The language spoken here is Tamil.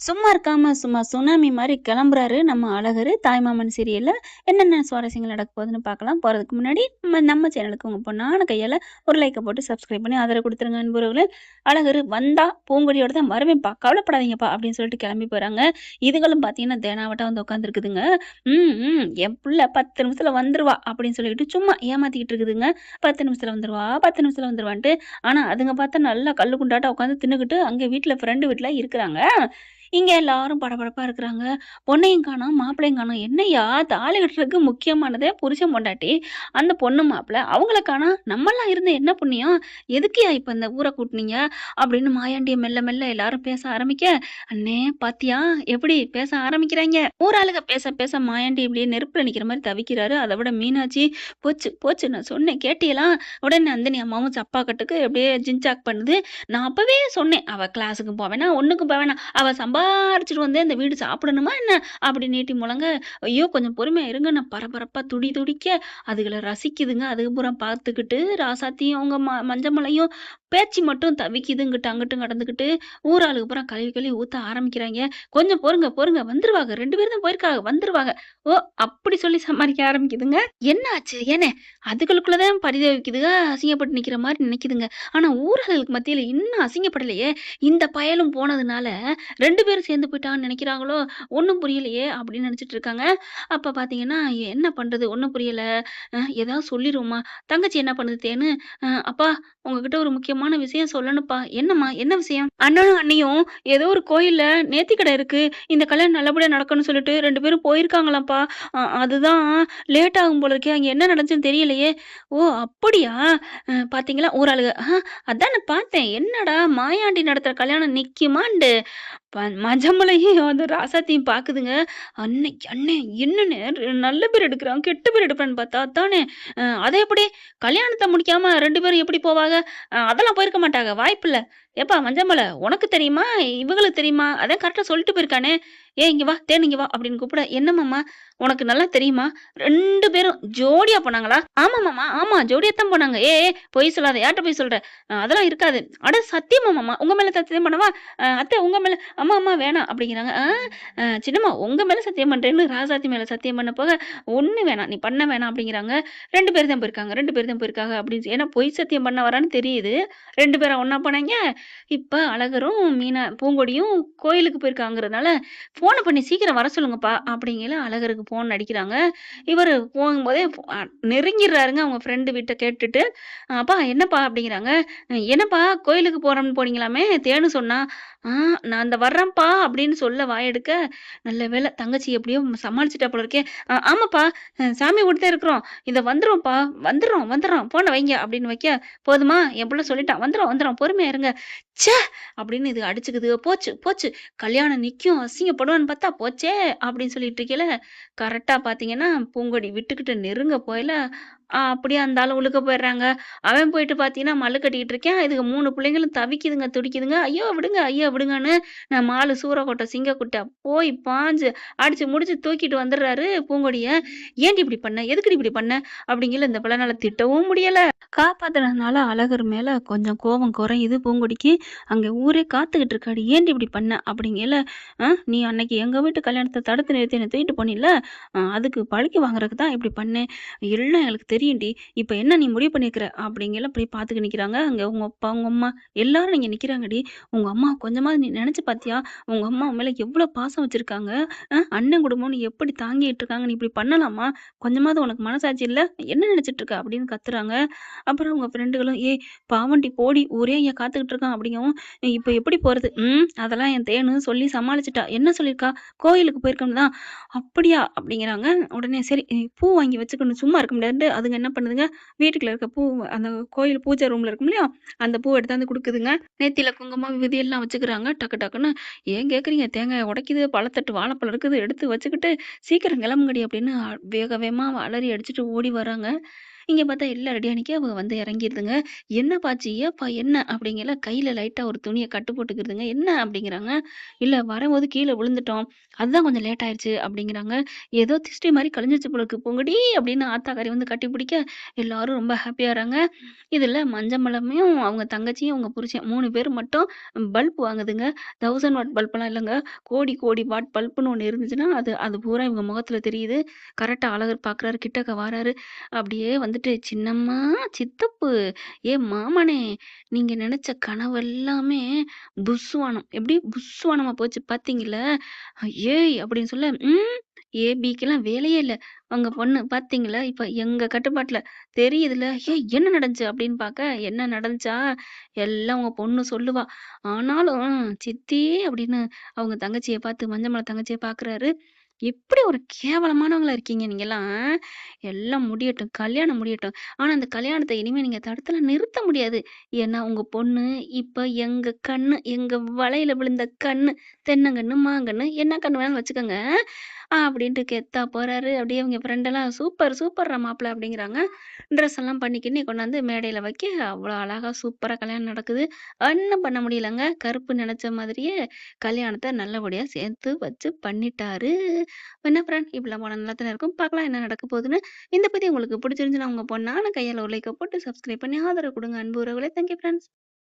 சும்மா இருக்காம சும்மா சுனாமி மாரி கிளம்புறாரு நம்ம அழகரு தாய்மாமன் சீரியல்ல. என்னென்ன சுவாரஸ்யங்கள் நடக்க போகுதுன்னு பார்க்கலாம். போறதுக்கு முன்னாடி நம்ம சேனலுக்கு உங்க பொண்ணான கையால ஒரு லைக்க போட்டு சப்ஸ்கிரைப் பண்ணி ஆதரவு குடுத்துருங்க அன்புறவுகளே. அழகரு வந்தா பூங்கொடியோட தான் வருவேன்ப்பா, கவலைப்படாதீங்கப்பா அப்படின்னு சொல்லிட்டு கிளம்பி போறாங்க. இதுகளும் பார்த்தீங்கன்னா தேனாவட்டா வந்து உட்காந்துருக்குதுங்க. என் புள்ள 10 நிமிஷத்துல வந்துருவா அப்படின்னு சொல்லிட்டு சும்மா ஏமாத்திக்கிட்டு இருக்குதுங்க. 10 நிமிஷத்துல வந்துருவா, 10 நிமிஷத்துல வந்துருவான்ட்டு. ஆனா அதுங்க பார்த்தா நல்லா கல்லு குண்டாட்டம் உட்காந்து தின்னுகிட்டு அங்க வீட்ல ஃப்ரெண்டு வீட்ல இருக்கிறாங்க. இங்க எல்லாரும் படபடப்பா இருக்கிறாங்க. பொண்ணையும் காணோம், மாப்பிள்ளையும் காணோம். என்னய்யா தாலி கட்டுறதுக்கு முக்கியமானதே புருஷன் பொண்டாட்டி. அந்த பொண்ணு மாப்பிள்ளை அவங்கள காணோம். நம்மலாம் இருந்து என்ன புண்ணியம்? எதுக்குய்யா இப்ப இந்த ஊர கூட்டுனீங்க? அப்படின்னு மாயாண்டிய மெல்ல மெல்ல எல்லாரும் பேச ஆரம்பிக்க, அண்ணே பாத்தியா எப்படி பேச ஆரம்பிக்கிறாய்ங்க. ஊராளுக பேச பேச மாயாண்டி இப்படியே நெருப்புல நிக்கிற மாரி தவிக்கிறாரு. அத விட மீனாட்சி, போச்சு போச்சு நான் சொன்னேன் கேட்டியலா? உடனே நந்தினி அம்மாவும் சப்பா கட்டுக்கு அப்படியே ஜிஞ்சாக் பண்ணுது. நான் அப்பவே சொன்னேன். அவ கிளாஸுக்கு போவேணா, ஒண்ணுக்கும் போவேணா. அவ சம்பாரிச்சுட்டு வந்து இந்த வீடு சாப்பிடணுமா என்ன? அப்படி நீட்டி முழங்க, ஐயோ! கொஞ்சம் பொறுமையா இருங்க. நான் பரபரப்பா துடி துடிக்க, அதுகள ரசிக்குதுங்க. அதுக்கப்புறம் பார்த்துக்கிட்டு ராசாத்தியும் அவங்க மஞ்சமலையும் பேச்சு மட்டும் தவிக்குது. இங்கிட்டு அங்கிட்டும் கடந்துக்கிட்டு, ஊராளுக்கு பூரா கழுவி கழுவி ஊத்த ஆரம்பிக்கிறாய்ங்க. கொஞ்சம் பொறுங்க பொறுங்க வந்துருவாங்க. 2 பேரும் தான் போயிருக்காங்க. வந்துருவாங்க. ஓ! அப்படி சொல்லி சமாளிக்க ஆரம்பிக்குதுங்க. என்ன ஆச்சு? ஏனே அதுகளுக்குள்ள தான் பரிதவிக்குதுக. அசிங்கப்பட்டு நிக்கிற மாரி நினைக்குதுங்க. ஆனா ஊராளுகளுக்கு மத்தியில இன்னும் அசிங்கப்படலையே. இந்த பயலும் போனதுனால 2 பேரும் சேர்ந்து போயிட்டாங்கன்னு நெனைக்கிறாங்களோ! ஒண்ணும் புரியலையே! அப்படின்னு நெனச்சுட்டு இருக்காங்க. அப்ப பார்த்தீங்கன்னா, என்ன பண்றது? ஒண்ணும் புரியல. ஏதாவது சொல்லிருவோமா? தங்கச்சி என்ன பண்ணுது தேனு, அப்பா உங்ககிட்ட ஒரு முக்கியமான விஷயம் சொல்லணும்ப்பா. என்னம்மா? என்ன விஷயம்? அண்ணனும் அண்ணியும் ஏதோ ஒரு கோயில்ல நேர்த்திக்கடன் இருக்கு. இந்த கல்யாணம் நல்லபடியா நடக்கணும்னு சொல்லிட்டு 2 பேரும் போயிருக்காங்களாம்ப்பா. அதுதான் லேட் ஆகும் போல இருக்கே. அங்க என்ன நடந்துச்சுன்னு தெரியலையே! ஓ! அப்படியா? பார்த்தீங்களா? ஊராளுக, அதானே பார்த்தேன். என்னடா மாயாண்டி நடத்துற கல்யாணம் நிக்குமான்டு. மஜமலையும் வந்து ராசாத்தியும் பாக்குதுங்க. அண்ணே என்னண்ணே நல்ல பேர் எடுக்குறான், கெட்ட பேர் எடுப்பான்னு பார்த்தா, அதானே அத எப்படி கல்யாணத்த முடிக்காம 2 பேரும் எப்படி போவாக? அதெல்லாம் போயிருக்க மாட்டாங்க. வாய்ப்பில்ல. ஏப்பா மஞ்சமல உனக்கு தெரியுமா? இவங்களுக்கு தெரியுமா? அதான் கரெக்ட்டா சொல்லிட்டு போயிருக்கானே. ஏய் இங்க வா, தேனு இங்க வா அப்படின்னு கூப்பிட, என்ன மாமா? உனக்கு நல்லா தெரியுமா? 2 பேரும் ஜோடியா போனாங்களா? ஆமா மாமா, ஆமா ஜோடியா தான் போனாங்க. ஏய் பொய் சொல்லாத. யார்ட்ட போய் சொல்ற? அதெல்லாம் இருக்காது. அட சத்தியமா மாமா. உங்க மேல சத்தியம் பண்ணவா? அத்தை உங்க மேல அம்மா, அம்மா வேணாம் அப்படிங்கிறாங்க. சின்னம்மா உங்க மேல சத்தியம் பண்றேன்னு ராசாத்தி மேல சத்தியம் பண்ண போக, ஒண்ணு வேணாம். நீ பண்ண வேணாம் அப்படிங்கிறாங்க. 2 பேர் தான் போயிருக்காங்க, 2 பேர் தான் போயிருக்காங்க அப்படின்னு ஏன்னா பொய் சத்தியம் பண்ண வரான்னு தெரியுது. 2 பேரா ஒண்ணா போனாய்ங்க. இப்ப அழகரும், பூங்கொடியும் கோயிலுக்கு போயிருக்காங்கறதுனால, ஃபோன பண்ணி சீக்கிரம் வர சொல்லுங்கப்பா அப்படிங்கையில அழகருக்கு ஃபோன் அடிக்கிறாங்க. இவரு போகும்போதே நெருங்கிர்றாருங்க அவங்க ஃப்ரெண்டு வீட்ட கேட்டுட்டு. அப்பா என்னப்பா அப்படிங்கிறாங்க. என்னப்பா கோயிலுக்கு போறோம்ன்னு போனீங்களாமே தேனு சொன்னா. ஆ நான் அந்த வர்றேன்ப்பா அப்படின்னு சொல்ல வாயெடுக்க, நல்ல வேளை தங்கச்சி எப்படியோ சமாளிச்சுட்டா போல இருக்கே. ஆமாப்பா சாமி கும்பிட்டு இருக்கிறோம். இத வந்துரும்ப்பா, வந்துர்றோம் ஃபோன வைங்க அப்படின்னு வைக்க, போதுமா என் புள்ள சொல்லிட்டான். வந்துரும் பொறுமையா இருங்க. ச்சே! அப்படின்னு இது அடிச்சுக்குது. போச்சு போச்சு கல்யாணம் நிக்கும், அசிங்கப்படுவான்னு பார்த்தா போச்சே அப்படின்னு சொல்லிட்டு இருக்கையில, கரெக்ட்டா பார்த்தீங்கன்னா, பூங்கொடி விட்டுக்கிட்டு நெருங்க போகையில, அப்படியே அந்த ஆளு உழுக்க போயிடுறாங்க. அவன் போயிட்டு பார்த்தீங்கன்னா, மல்லு கட்டிக்கிட்டு இருக்கான். இதுக 3 பிள்ளைங்களும் தவிக்குதுங்க, துடிக்குதுங்க. ஐயோ! விடுங்க, ஐயோ! விடுங்கன்னு நம்ம ஆளு சூரக்கோட்டை, சிங்கக்குட்டை போய் பாஞ்சு அடிச்சு முடிச்சு தூக்கிட்டு வந்துடுறாரு பூங்கொடிய. "ஏன்டி இப்படி பண்ண? எதுக்குடி இப்படி பண்ண?" அப்படிங்கையில இந்த பிள்ளனால திட்டவும் முடியல. காப்பாத்துனதுனால அழகர் மேல கொஞ்சம் கோவம் குறையுது பூங்கொடிக்கு. அங்க ஊரே காத்துக்கிட்டு இருக்காடி. "ஏன்டி இப்படி பண்ண?" அப்படிங்கையில, நீ அன்னைக்கு எங்க வீட்டு கல்யாணத்த தடுத்து நிறுத்தி என்ன தூக்கிட்டு போனீல்ல, அதுக்கு பழிக்கு வாங்குறதுக்கு தான் இப்படி பண்ணேன். எல்லாம் எங்களுக்கு தெரியும்டி. இப்ப என்ன நீ முடிவு பண்ணியிருக்கிற?" அப்படிங்கையில அப்படியே பார்த்துக்க நிக்கிறாங்க. அங்க உங்க அப்பா, உங்க அம்மா எல்லாரும் இங்க நிக்கிறாங்கடி. "உங்க அம்மா கொஞ்சமாவது நீ நெனச்சு பார்த்தியா? உங்க அம்மா உன் மேல எவ்வளோ பாசம் வச்சிருக்காங்க. அண்ணன் குடும்பம்னு எப்படி தாங்கிட்டு இருக்காங்க. நீ இப்படி பண்ணலாமா? கொஞ்சமாவது உனக்கு மனசாட்சி இல்ல? என்ன நெனச்சுட்டு இருக்க?" அப்படின்னு கத்துறாங்க. அப்புறம் அவங்க ஃப்ரெண்டுகளும், "ஏய் பாவம்டி போடி, ஊரே இங்க காத்துக்கிட்டு இருக்கான்." அப்படிங்கவும், "இப்ப எப்படி போறது?" அதெல்லாம் என் தேனு சொல்லி சமாளிச்சுட்டா." என்ன சொல்லியிருக்கா?" கோயிலுக்கு போயிருக்கோம்னு தான்." அப்படியா?" அப்படிங்கிறாங்க. உடனே சரி பூ வாங்கி வச்சுக்கணும், சும்மா இருக்க முடியாதுன்ட்டு அதுங்க என்ன பண்ணுதுங்க, வீட்டுக்குள்ள இருக்க பூ அந்த கோயில் பூஜை ரூம்ல இருக்கும் இல்லையா? அந்த பூவ எடுத்தாந்து குடுக்குதுங்க. நெத்தியில குங்குமம், விபூதி எல்லாம் வச்சுக்கிறாங்க. டக்கு டக்குன்னு, "ஏன் கேட்குறீங்க? தேங்காய் உடைக்குது, பழத்தட்டு வாழைப்பழம் இருக்குது, எடுத்து வச்சுக்கிட்டு, சீக்கிரம் கிளம்புங்கடி." அப்படின்னு வேக வேகமா அலறி அடிச்சுட்டு ஓடி வராங்க. இங்க பார்த்தா எல்லாம் ரெடியா நிக்க, அவ வந்து இறங்கிருதுங்க. "என்னப்பா ஆச்சு? ஏப்பா என்ன?" அப்படிங்கல கையில லைட்டா ஒரு துணிய கட்டு போட்டுக்கிருதுங்க. "என்ன?" அப்படிங்கிறாங்க. "இல்ல வரும்போது கீழ விழுந்துட்டோம். அதுதான் கொஞ்சம் லேட் ஆயிருச்சு" அப்படிங்கிறாங்க. "ஏதோ திஷ்டி மாரி கழிஞ்சிருச்சு போல இருக்கு. போங்கடி" அப்படின்னு ஆத்தாக்காரி வந்து கட்டிப்பிடிக்க, எல்லாரும் ரொம்ப ஹாப்பியாறாங்க. இதுல மஞ்சமலமையும், அவங்க தங்கச்சியும், அவங்க புருஷன் 3 பேரும் மட்டும் பல்ப் வாங்குதுங்க. 1000 வாட் பல்ப்லாம் இல்லங்க. கோடி கோடி வாட் பல்ப்ன்னு ஒண்ணு இருந்துச்சுன்னா, அது அது பூரா இவங்க முகத்துல தெரியுது. கரெக்ட்டா அழகர் பார்க்குறாரு, கிட்டக்க வாராரு. அப்படியே வந்துட்டு, "சின்னம்மா, சித்தப்பு, மாமனே, நீங்க நெனச்ச கனவெல்லாமே புஸ்வானம். எப்படி புஸ்வானமா போச்சு பாத்தீங்கல்ல? ஏய்!" அப்படின்னு சொல்ல, "ம். ஏ, பிக்கெல்லாம் வேலையே இல்ல. உங்க பொண்ணு பாத்தீங்களா? இப்ப எங்க கட்டுப்பாட்டுல. தெரியுதுல்ல. ஏய் என்ன நடந்துச்சு?" அப்படின்னு பாக்க, என்ன நடந்துச்சா? எல்லாம் உங்க பொண்ணு சொல்லுவா. ஆனாலும் சித்தி அப்படின்னு அவங்க தங்கச்சிய பாத்து மஞ்சமலர் தங்கச்சிய பாக்குறாரு. "எப்படி ஒரு கேவலமானவங்களா இருக்கீங்க நீங்கலாம். எல்லாம் முடியட்டும். கல்யாணம் முடியட்டும். ஆனா அந்த கல்யாணத்த இனிமே நீங்க தடுத்துலாம் நிறுத்த முடியாது. ஏன்னா உங்க பொண்ணு இப்ப எங்க கண்ணு, எங்க வளையல விழுந்த கண்ணு. தென்னங்கண்ணு, மாங்கண்ணு என்ன கண்ணு வேணாலும் வச்சுக்கங்க." அப்படின்ட்டு கெத்தா போறாரு. அப்படியே அவங்க ஃப்ரெண்டெல்லாம் "சூப்பர் சூப்பர்ரா மாப்ள" அப்படிங்கிறாங்க. ட்ரெஸ் எல்லாம் பண்ணி கிண்ணி கொண்டாந்து மேடையில வைக்க, அவ்வளோ அழகா சூப்பரா கல்யாணம் நடக்குது. ஒண்ணும் பண்ண முடியலங்க. கருப்பு நெனச்ச மாதிரியே கல்யாணத்த நல்லபடியா சேர்த்து வச்சு பண்ணிட்டாரு. என்ன ஃப்ரெண்ட் இப்படிலாம் போனா நல்லா தானே இருக்கும். பார்க்கலாம் என்ன நடக்க போகுதுன்னு. இந்த பதிவு உங்களுக்கு பிடிச்சிருந்துச்சுன்னா, உங்க பொண்ணான கையால ஒரு லைக்க போட்டு சப்ஸ்கிரைப் பண்ணி ஆதரவு குடுங்க அன்பு உறவுகளே. Thank you friends.